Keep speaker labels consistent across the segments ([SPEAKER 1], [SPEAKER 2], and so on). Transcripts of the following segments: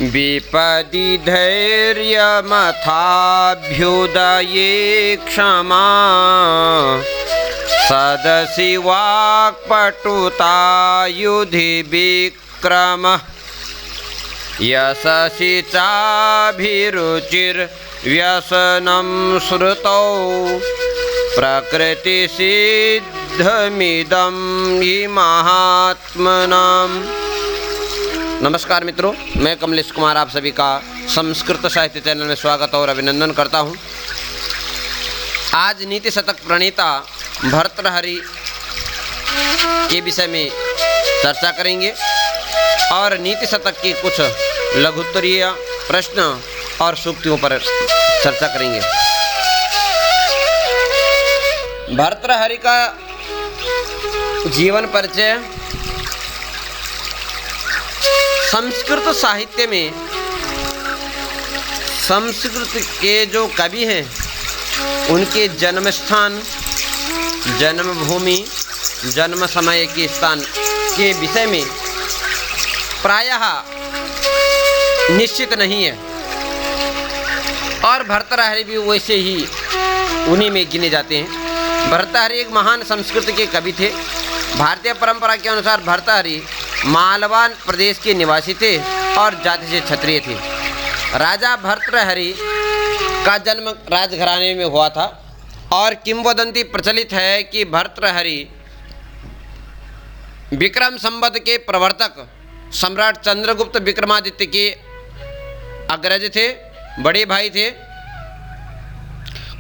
[SPEAKER 1] विपदि धैर्यमथाभ्युदये क्षमा सदसि वाक्पटुता युधि विक्रमः यशसि चाभिरुचिर्व्यसनं श्रुतौ प्रकृतिसिद्धमिदं हि महात्मनाम्। नमस्कार मित्रों, मैं कमलेश कुमार आप सभी का संस्कृत साहित्य चैनल में स्वागत और अभिनंदन करता हूं। आज नीति शतक प्रणेता भर्तृहरि के विषय में चर्चा करेंगे और नीति शतक के कुछ लघुत्तरीय प्रश्न और सूक्तियों पर चर्चा करेंगे। भर्तृहरि का जीवन परिचय। संस्कृत साहित्य में संस्कृत के जो कवि हैं उनके जन्म स्थान, जन्मभूमि, जन्म समय के स्थान के विषय में प्रायः निश्चित नहीं है और भर्तृहरि भी वैसे ही उन्हीं में गिने जाते हैं। भर्तृहरि एक महान संस्कृत के कवि थे। भारतीय परंपरा के अनुसार भर्तृहरि मालवा प्रदेश के निवासी थे और जाति से क्षत्रिय थे। राजा भर्तृहरि का जन्म राजघराने में हुआ था और किंवदंती प्रचलित है कि भर्तृहरि विक्रम संवत के प्रवर्तक सम्राट चंद्रगुप्त विक्रमादित्य के अग्रज थे, बड़े भाई थे।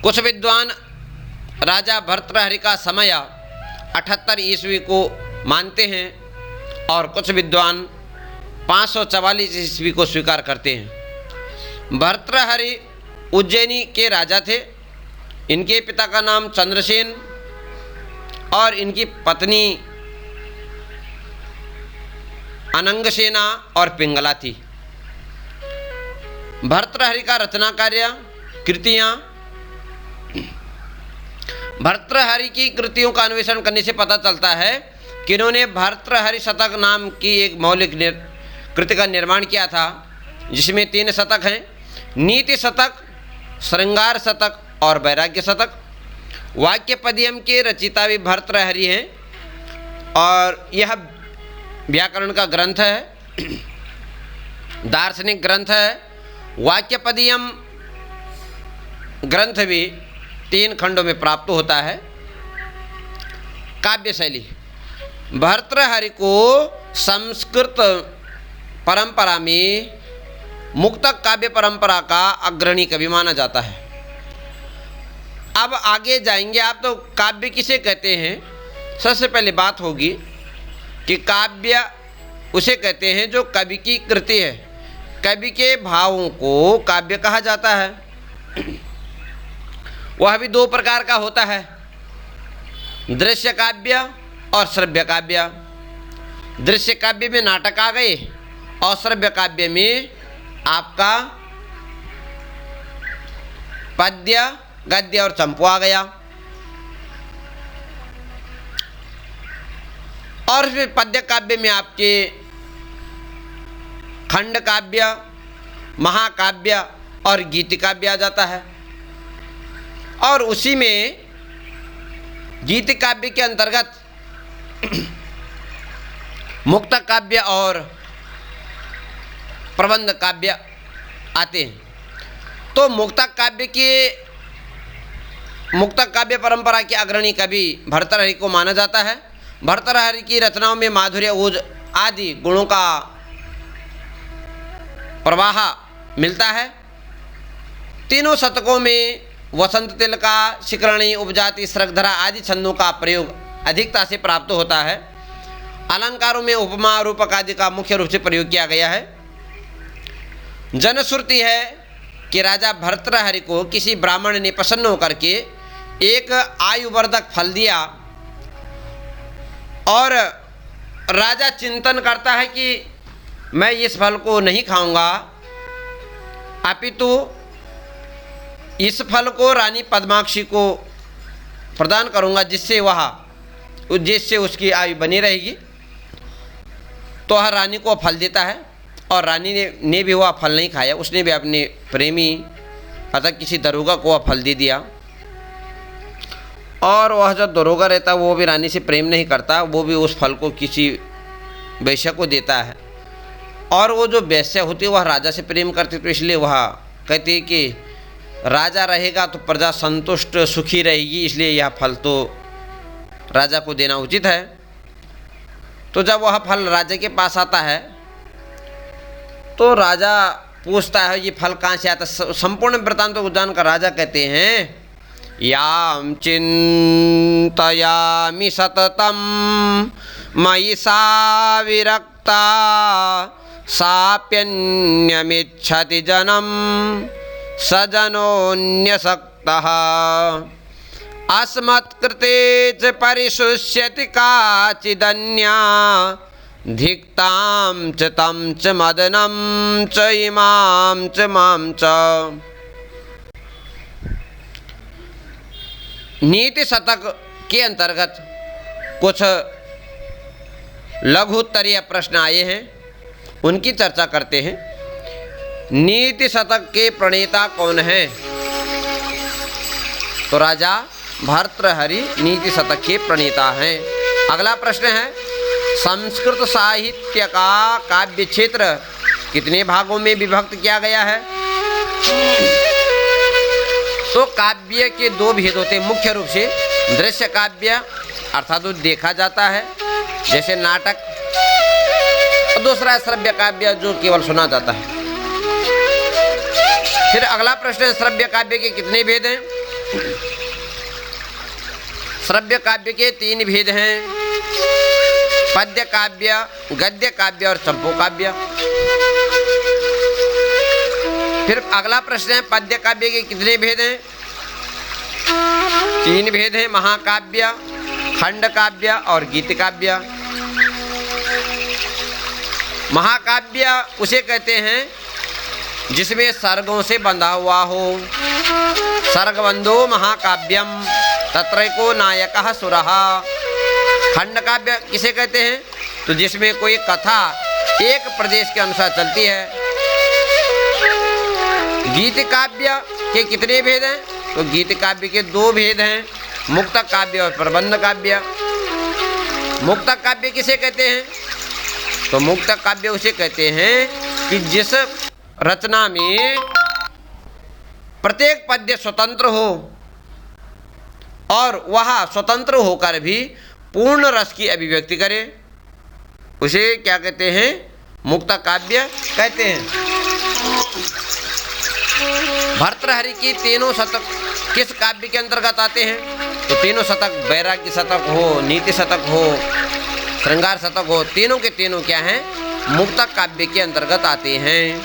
[SPEAKER 1] कुछ विद्वान राजा भर्तृहरि का समय 78 ईस्वी को मानते हैं और कुछ विद्वान 544 ईस्वी को स्वीकार करते हैं। भर्तृहरि उज्जैनी के राजा थे। इनके पिता का नाम चंद्रसेन और इनकी पत्नी अनंगसेना और पिंगला थी। भर्तृहरि का रचना कार्य, कृतियाँ। भर्तृहरि की कृतियों का अन्वेषण करने से पता चलता है कि इन्होंने भर्तृहरि शतक नाम की एक मौलिक कृति का निर्माण किया था, जिसमें 3 शतक हैं: नीति शतक, श्रृंगार शतक और वैराग्य शतक। वाक्यपदियम के रचिता भी भर्तृहरि हैं और यह व्याकरण का ग्रंथ है, दार्शनिक ग्रंथ है। वाक्यपदियम ग्रंथ भी 3 खंडों में प्राप्त होता है। काव्य शैली। भर्तृहरि को संस्कृत परंपरा में मुक्तक काव्य परंपरा का अग्रणी कवि माना जाता है। अब आगे जाएंगे आप तो काव्य किसे कहते हैं। सबसे पहले बात होगी कि काव्य उसे कहते हैं जो कवि की कृति है। कवि के भावों को काव्य कहा जाता है। वह भी 2 प्रकार का होता है, दृश्य काव्य और श्रव्य काव्य। दृश्य काव्य में नाटक आ गए और श्रव्य काव्य में आपका पद्य, गद्य और चंपू आ गया। और फिर पद्य काव्य में आपके खंड काव्य, महाकाव्य और गीति काव्य आ जाता है। और उसी में गीति काव्य के अंतर्गत मुक्तक काव्य और प्रबंध काव्य आते हैं। तो मुक्तक काव्य परंपरा के अग्रणी कवि भर्तृहरि को माना जाता है। भर्तृहरि की रचनाओं में माधुर्य, ओज आदि गुणों का प्रवाह मिलता है। 3 शतकों में वसंत तिलका, शिखरणी, उपजाति, श्रगधरा आदि छंदों का प्रयोग अधिकता से प्राप्त होता है। अलंकारों में उपमा, रूपक आदि का मुख्य रूप से प्रयोग किया गया है। जनश्रुति है कि राजा भर्तृहरि को किसी ब्राह्मण ने प्रसन्न होकर के एक आयुवर्धक फल दिया और राजा चिंतन करता है कि मैं इस फल को नहीं खाऊंगा, अपितु इस फल को रानी पद्माक्षी को प्रदान करूंगा, जिससे उसकी आयु बनी रहेगी। तो हर रानी को फल देता है और रानी ने भी वह फल नहीं खाया, उसने भी अपने प्रेमी अर्थात किसी दरोगा को वह फल दे दिया। और वह जो दरोगा रहता है वो भी रानी से प्रेम नहीं करता, वो भी उस फल को किसी वेश्या को देता है। और वो जो वेश्या होती है वह राजा से प्रेम करती, तो इसलिए वह कहती है कि राजा रहेगा तो प्रजा संतुष्ट सुखी रहेगी, इसलिए यह फल तो राजा को देना उचित है। तो जब वह फल राजा के पास आता है तो राजा पूछता है ये फल कहाँ से आता है। संपूर्ण वृत्तांत को जानकर राजा कहते हैं याम चिंतयामि सततम मयि सा विरक्ता साप्यन्यमिच्छति जनम सजनोऽन्यसक्तः अस्मत्कृते च परिशुष्यति काचिदन्या धिक्तां च तं च मदनं च इमां च मां च। नीति शतक के अंतर्गत कुछ लघुत्तरीय प्रश्न आए हैं, उनकी चर्चा करते हैं। नीति शतक के प्रणेता कौन हैं? तो राजा भर्तृहरि नीति शतक के प्रणेता हैं। अगला प्रश्न है संस्कृत साहित्य का काव्य क्षेत्र कितने भागों में विभक्त किया गया है? तो काव्य के दो भेद होते हैं मुख्य रूप से, दृश्य काव्य अर्थात तो देखा जाता है जैसे नाटक, और दूसरा है श्रव्य काव्य जो केवल सुना जाता है। फिर अगला प्रश्न है श्रव्य काव्य के कितने भेद हैं? श्रव्य काव्य के 3 भेद हैं, पद्य काव्य, गद्य काव्य और चंपू काव्य। फिर अगला प्रश्न है पद्य काव्य के कितने भेद हैं? 3 भेद हैं, महाकाव्य, खंड काव्य और गीत काव्य। महाकाव्य उसे कहते हैं जिसमें सर्गों से बंधा हुआ हो। सर्गबंधो महाकाव्यम तत्रैको नायकः सुरः। खंड काव्य किसे कहते हैं? तो जिसमें कोई कथा एक प्रदेश के अनुसार चलती है। गीत काव्य के कितने भेद हैं? तो गीत काव्य के 2 भेद हैं, मुक्तक काव्य और प्रबंध काव्य। मुक्तक काव्य किसे कहते हैं? तो मुक्तक काव्य उसे कहते हैं कि जिस रचना में प्रत्येक पद्य स्वतंत्र हो और वह स्वतंत्र होकर भी पूर्ण रस की अभिव्यक्ति करे, उसे क्या कहते हैं? मुक्तक काव्य कहते हैं। भर्तृहरि की तीनों शतक किस काव्य के अंतर्गत आते हैं? तो तीनों शतक, वैराग्य शतक हो, नीति शतक हो, श्रृंगार शतक हो, तीनों के तीनों क्या हैं? मुक्तक काव्य के अंतर्गत आते हैं।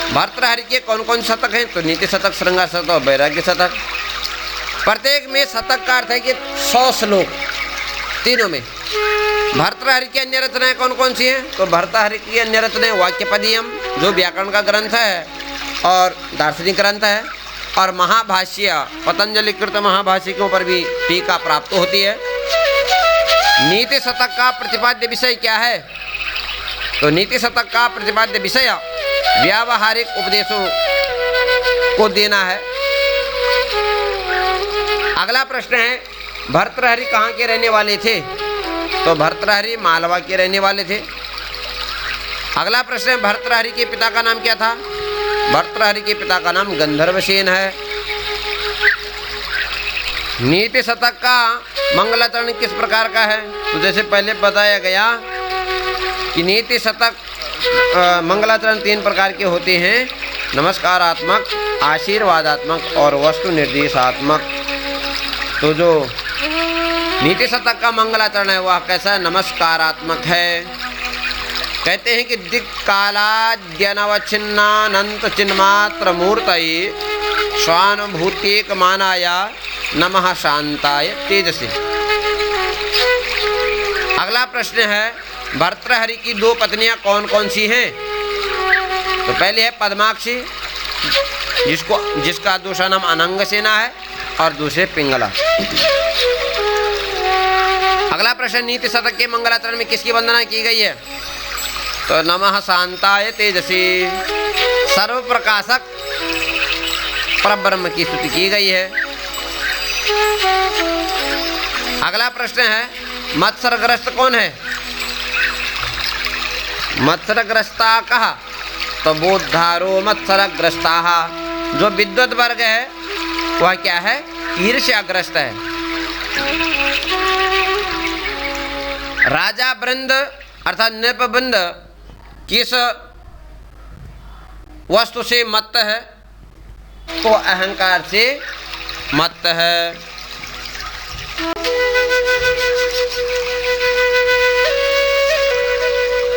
[SPEAKER 1] भर्तृहरि के कौन कौन शतक हैं? तो नीति शतक, श्रृंगार शतक और वैराग्य शतक। प्रत्येक में शतक का अर्थ है कि 100 श्लोक, तीनों में। भर्तृहरि की अन्य रचनाएं कौन कौन सी हैं? तो भर्तृहरि की अन्य रचनाएं वाक्यपदीयम जो व्याकरण का ग्रंथ है और दार्शनिक ग्रंथ है, और महाभाष्य पतंजलि कृत महाभाष्य के ऊपर भी टीका प्राप्त होती है। नीति शतक का प्रतिपाद्य विषय क्या है? तो नीति शतक का प्रतिपाद्य विषय व्यावहारिक उपदेशों को देना है। अगला प्रश्न है भर्तृहरि कहाँ के रहने वाले थे? तो भर्तृहरि मालवा के रहने वाले थे। अगला प्रश्न है भर्तृहरि के पिता का नाम क्या था? भर्तृहरि के पिता का नाम गंधर्वसेन है। नीति शतक का मंगलाचरण किस प्रकार का है? तो जैसे पहले बताया गया कि नीति शतक मंगलाचरण 3 प्रकार के होते हैं, नमस्कारात्मक, आशीर्वादात्मक और वस्तु निर्देशात्मक। तो जो नीति शतक का मंगलाचरण है वह कैसा है? नमस्कारात्मक है। कहते हैं कि दिक्कालाद्यनवच्छिन्नानंत चिन्मात्र मूर्तये स्वानुभूत्येक मानाया नमः शांताय तेजसे। अगला प्रश्न है भर्तृहरि की 2 पत्नियां कौन कौन सी हैं? तो पहले है पद्माक्षी जिसका दूसरा नाम अनंगसेना है और दूसरे पिंगला। अगला प्रश्न नीति शतक के मंगलाचरण में किसकी वंदना की गई है? तो नमः शांताय तेजसी, सर्व प्रकाशक परब्रह्म की स्तुति की गई है। अगला प्रश्न है, मत्सरग्रस्त कौन है? मत्सरग्रस्ता कहा? तो बोद्धारो मत्सरग्रस्ता, जो विद्वत वर्ग है वह क्या है? ईर्ष्याग्रस्त है। राजा वृंद अर्थात नृपवृंद किस वस्तु से मत्त है? तो अहंकार से मत्त है।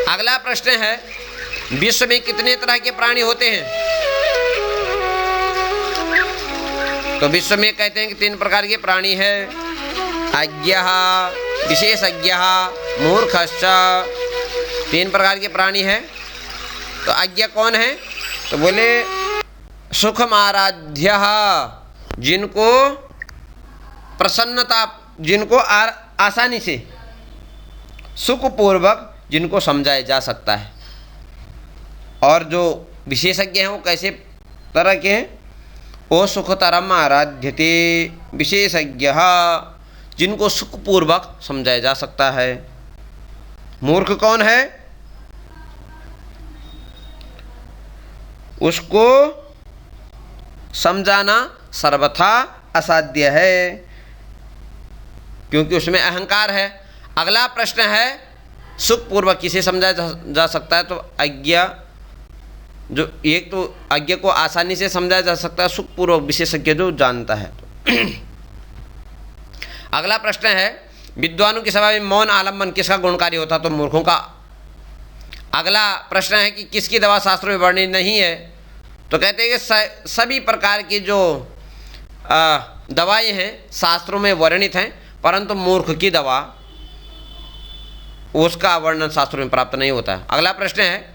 [SPEAKER 1] अगला प्रश्न है, विश्व में कितने तरह के प्राणी होते हैं? तो विश्व में कहते हैं कि 3 प्रकार के प्राणी है। अज्ञः, विशेषज्ञः, मूर्खश्च, 3 प्रकार के प्राणी है। तो अज्ञ कौन है? तो बोले सुखमाराध्य, जिनको प्रसन्नता, जिनको आसानी से सुखपूर्वक जिनको समझाया जा सकता है। और जो विशेषज्ञ हैं वो कैसे तरह के हैं? ओ सुखतरम आराध्यते, विशेषज्ञ जिनको सुखपूर्वक समझाया जा सकता है। मूर्ख कौन है? उसको समझाना सर्वथा असाध्य है, क्योंकि उसमें अहंकार है। अगला प्रश्न है, सुखपूर्वक किसे समझाया जा सकता है? तो अज्ञ, जो एक तो अज्ञ को आसानी से समझाया जा सकता है, सुखपूर्वक विशेषज्ञ जो जानता है। अगला प्रश्न है, विद्वानों की सभा में मौन आलम्बन किसका गुणकारी होता? तो मूर्खों का। अगला प्रश्न है कि किसकी दवा शास्त्रों में वर्णित नहीं है? तो कहते हैं कि सभी प्रकार की जो दवाएं हैं शास्त्रों में वर्णित हैं, परंतु मूर्ख की दवा उसका वर्णन शास्त्रों में प्राप्त नहीं होता है। अगला प्रश्न है,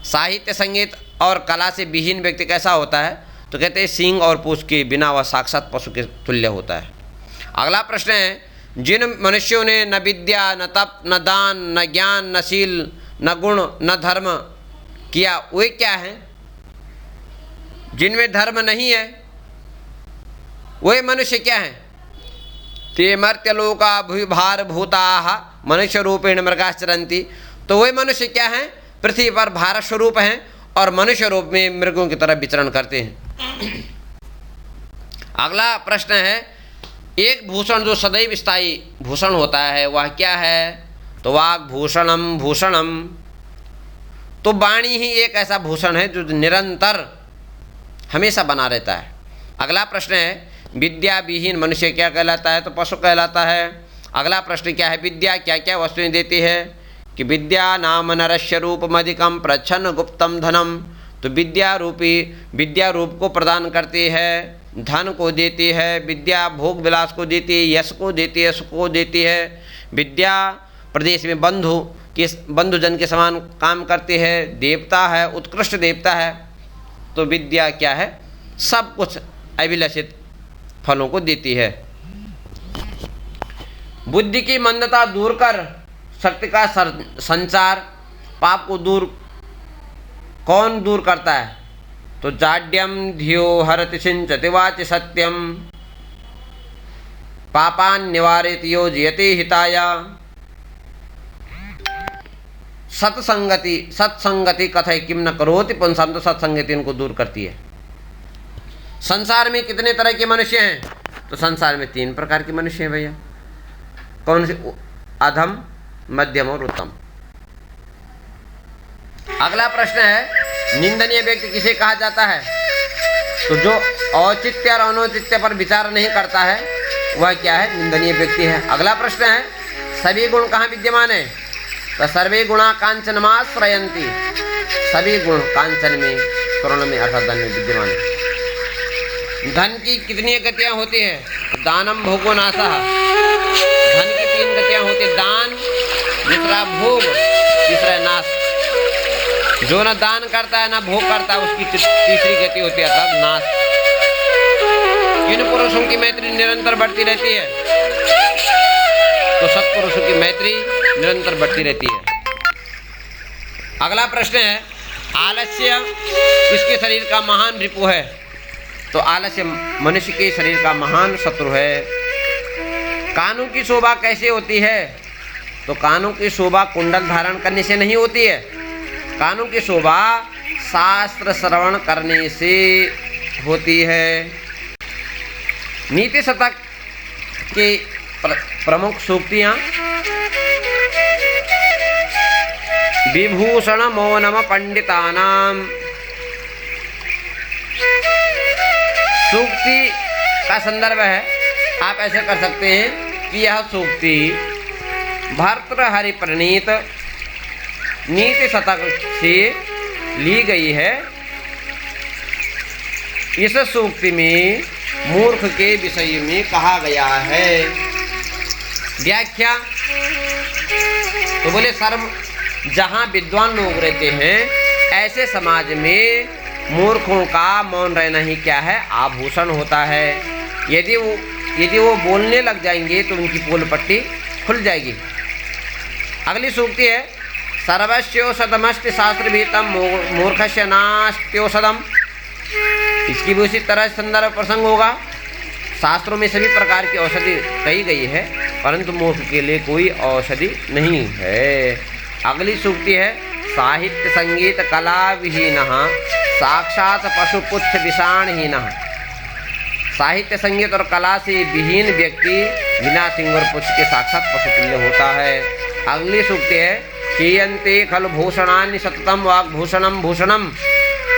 [SPEAKER 1] साहित्य, संगीत और कला से विहीन व्यक्ति कैसा होता है? तो कहते हैं सींग और पूंछ के बिना वह साक्षात पशु के तुल्य होता है। अगला प्रश्न है, जिन मनुष्यों ने न विद्या, न तप, न दान, न ज्ञान, न शील, न गुण, न धर्म किया, वे क्या हैं? जिनमें धर्म नहीं है वे मनुष्य क्या हैं? ते मर्त्यलोका भूभार भूताः मनुष्य रूपेण मृगाश्चरन्ति। तो वे मनुष्य क्या हैं? पृथ्वी पर भारत स्वरूप हैं और मनुष्य रूप में मृगों की तरह विचरण करते हैं। अगला प्रश्न है, एक भूषण जो सदैव स्थायी भूषण होता है वह क्या है? तो वाक् भूषणम भूषणम। तो वाणी ही एक ऐसा भूषण है जो निरंतर हमेशा बना रहता है। अगला प्रश्न है, विद्या विहीन मनुष्य क्या कहलाता है? तो पशु कहलाता है। अगला प्रश्न क्या है, विद्या क्या क्या वस्तुएं देती है? कि विद्या नाम नरस्य रूपमधिकम प्रच्छन्न गुप्तम धनम। तो विद्या रूप को प्रदान करती है, धन को देती है, विद्या भोग विलास को देती है, यश को देती है, सुख को देती है। विद्या प्रदेश में बंधुजन के समान काम करती है, देवता है, उत्कृष्ट देवता है। तो विद्या क्या है? सब कुछ अभिलषित फलों को देती है। बुद्धि की मंदता दूर कर शक्ति का संचार, पाप को कौन दूर करता है? तो जाड्यम धियो हरति सिंचति वाचि सत्यम, पापान निवारयति योजयति हिताय। सत्संगति कथय किम न करोति पुंसाम। तो सत्संगति इनको दूर करती है। संसार में कितने तरह के मनुष्य हैं? तो संसार में 3 प्रकार के मनुष्य हैं भैया। कौन से? अधम, मध्यम और उत्तम। अगला प्रश्न है, निंदनीय व्यक्ति किसे कहा जाता है? तो जो औचित्य और अनौचित्य पर विचार नहीं करता है वह क्या है? निंदनीय व्यक्ति है। अगला प्रश्न है, सभी गुण कहाँ विद्यमान है? तो सर्वे गुणा कांचनमाश्रयन्ति। सभी गुण कांचन में, करुण में अर्थात धन में विद्यमान है। धन की कितनी गतियाँ होती है? दानम भोगो नाशः। धन की 3 गतियाँ होती है, दान, दूसरा भोग, तीसरा नाश। जो न दान करता है न भोग करता है उसकी तीसरी गति होती है अर्थात नाश। इन पुरुषों की मैत्री निरंतर बढ़ती रहती है। तो सत्पुरुषों की मैत्री निरंतर बढ़ती रहती है। अगला प्रश्न है, आलस्य किसके शरीर का महान रिपु है? तो आलस्य मनुष्य के शरीर का महान शत्रु है। कानों की शोभा कैसे होती है? तो कानों की शोभा कुंडल धारण करने से नहीं होती है। कानों की शोभा शास्त्र श्रवण करने से होती है। नीति शतक के प्रमुख सूक्तियां, विभूषण मौनम पंडितानाम। सूक्ति का संदर्भ है, आप ऐसे कर सकते हैं कि यह सूक्ति भर्तृहरि प्रणीत नीति शतक से ली गई है। इस सूक्ति में मूर्ख के विषय में कहा गया है। व्याख्या, तो बोले सर्व जहाँ विद्वान लोग रहते हैं ऐसे समाज में मूर्खों का मौन रहना ही क्या है? आभूषण होता है। यदि वो बोलने लग जाएंगे तो उनकी पोल पट्टी खुल जाएगी। अगली सूक्ति है, सर्वस्योषधमस्ति शास्त्रभीतम मूर्खस्य नास्त्योषधम। इसकी भी उसी तरह संदर्भ प्रसंग होगा। शास्त्रों में सभी प्रकार की औषधि कही गई है, परंतु मूर्ख के लिए कोई औषधि नहीं है। अगली सूक्ति है, साहित्य संगीत कला विहीनः साक्षात पशुपुच्छ विषाणहीनः। साहित्य संगीत और कला से विहीन व्यक्ति बिना सिंह और पुच्छ के साक्षात पशुतुल्य होता है। अगली सूक्ति है, चीयन्ते खलु भूषणानि सततम वाग्भूषणम भूषणम।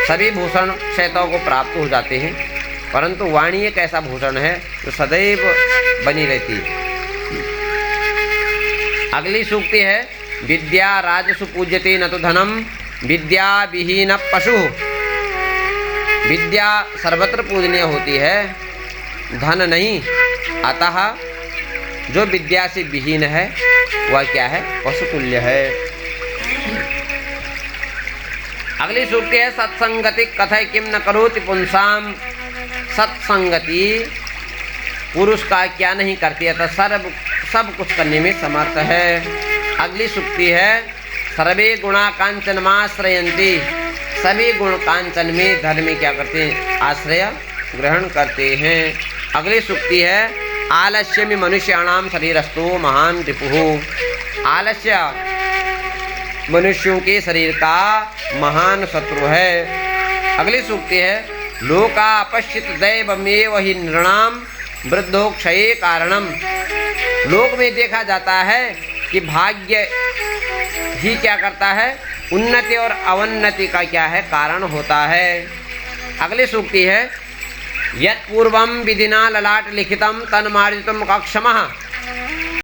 [SPEAKER 1] सभी भूषण शैताओं को प्राप्त हो जाते हैं, परंतु वाणी एक ऐसा भूषण है जो सदैव बनी रहती है। अगली सूक्ति है, विद्या राजसु पूज्यते न तो धनम विद्या विहीन पशु। विद्या सर्वत्र पूजनीय होती है, धन नहीं। अतः जो विद्या से विहीन है वह क्या है? पशुतुल्य है। अगली सूक्ति है, सत्संगति कथय किम न करोति पुंसाम। सत्संगति पुरुष का क्या नहीं करती है, तो सब कुछ करने में समर्थ है। अगली सूक्ति है, सर्वे गुणा कांचनमाश्रयन्ति। सभी गुण कांचन में धर्म में क्या करते हैं? आश्रय ग्रहण करते हैं। अगली सूक्ति है, आलस्य में मनुष्याणाम शरीरस्थो महान रिपुः। आलस्य मनुष्यों के शरीर का महान शत्रु है। अगली सूक्ति है, लोका अपश्यत दैवमेव हि नृणाम वृद्धोक्षये कारणम। लोक में देखा जाता है कि भाग्य ही क्या करता है? उन्नति और अवन्नति का क्या है? कारण होता है। अगली सूक्ति है, यत् पूर्वम विधिना ललाट लिखितम तन्मार्जितुम कक्षमः।